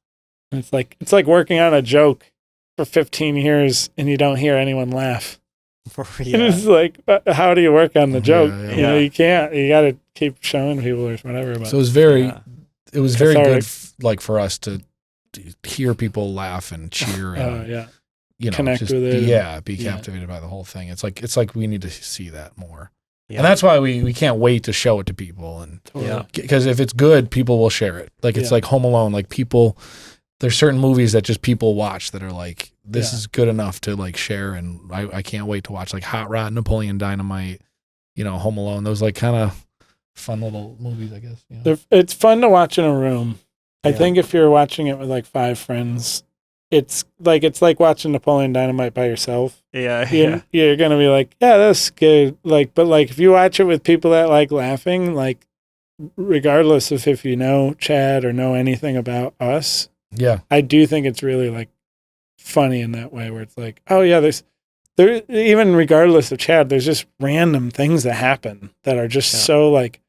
And it's like working on a joke for 15 years and you don't hear anyone laugh. And it's like, how do you work on the joke? You know, you can't. You got to keep showing people or whatever. But so it was very good, like for us to hear people laugh and cheer and you know, connect just with it. Be captivated by the whole thing. It's like we need to see that more. Yeah. And that's why we can't wait to show it to people. And because if it's good, people will share it. Like it's like Home Alone. Like people, there's certain movies that just people watch that are like, this is good enough to like share. And I can't wait to watch like Hot Rod, Napoleon Dynamite, you know, Home Alone. Those like kind of fun little movies, I guess. You know? It's fun to watch in a room. I think if you're watching it with like 5 friends, it's like watching Napoleon Dynamite by yourself. You're gonna be like, yeah, that's good. Like, but like if you watch it with people that like laughing, like regardless of if you know Chad or know anything about us, I do think it's really like funny in that way where it's like, oh yeah, there even regardless of Chad, there's just random things that happen that are just so like,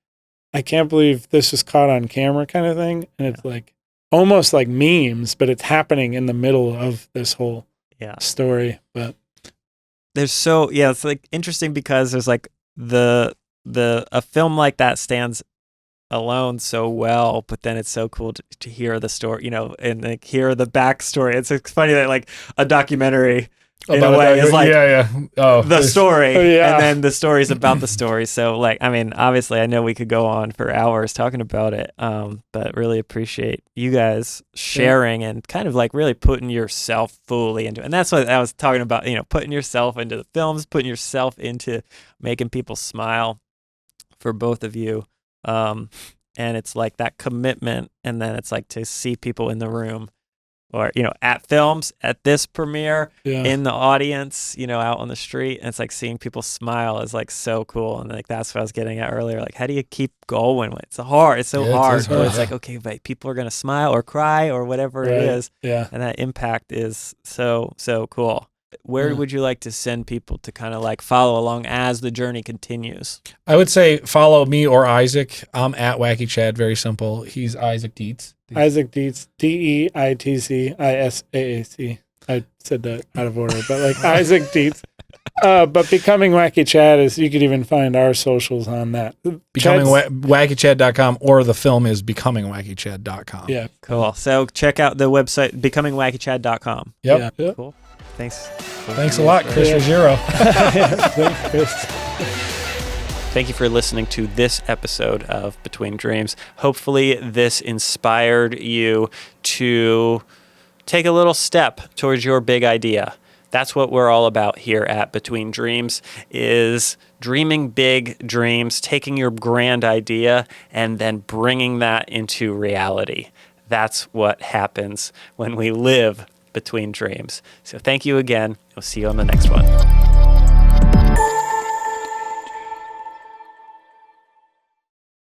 I can't believe this was caught on camera kind of thing, and it's like almost like memes, but it's happening in the middle of this whole story. But there's it's like interesting because there's like a film like that stands alone so well, but then it's so cool to hear the story, you know, and like hear the backstory. It's funny that like a documentary in a way is like the story, and then the story's about the story. So like, I mean, obviously I know we could go on for hours talking about it, but really appreciate you guys sharing and kind of like really putting yourself fully into it. And that's what I was talking about, you know, putting yourself into the films, putting yourself into making people smile for both of you. And it's like that commitment, and then it's like to see people in the room, or, you know, at films, at this premiere, in the audience, you know, out on the street. And it's like seeing people smile is like so cool. And like, that's what I was getting at earlier. Like, how do you keep going? It's hard. It's so hard. But it's like, okay, but people are going to smile or cry or whatever it is. Yeah. And that impact is so, so cool. Where would you like to send people to kind of like follow along as the journey continues? I would say follow me or Isaac. I'm at Wacky Chad. Very simple. He's Isaac Deitz. Isaac Deitz, DEITZISAAC. I said that out of order, but like Isaac Deitz. But Becoming Wacky Chad is, you could even find our socials on that. WackyChad.com, or the film is BecomingWackyChad.com. Yeah. Cool. So check out the website, BecomingWackyChad.com. Yep. Cool. Thanks. Thanks a lot, Chris Ruggiero. Thanks, Chris. Thank you for listening to this episode of Between Dreams. Hopefully this inspired you to take a little step towards your big idea. That's what we're all about here at Between Dreams, is dreaming big dreams, taking your grand idea, and then bringing that into reality. That's what happens when we live between dreams. So thank you again. We'll see you on the next one.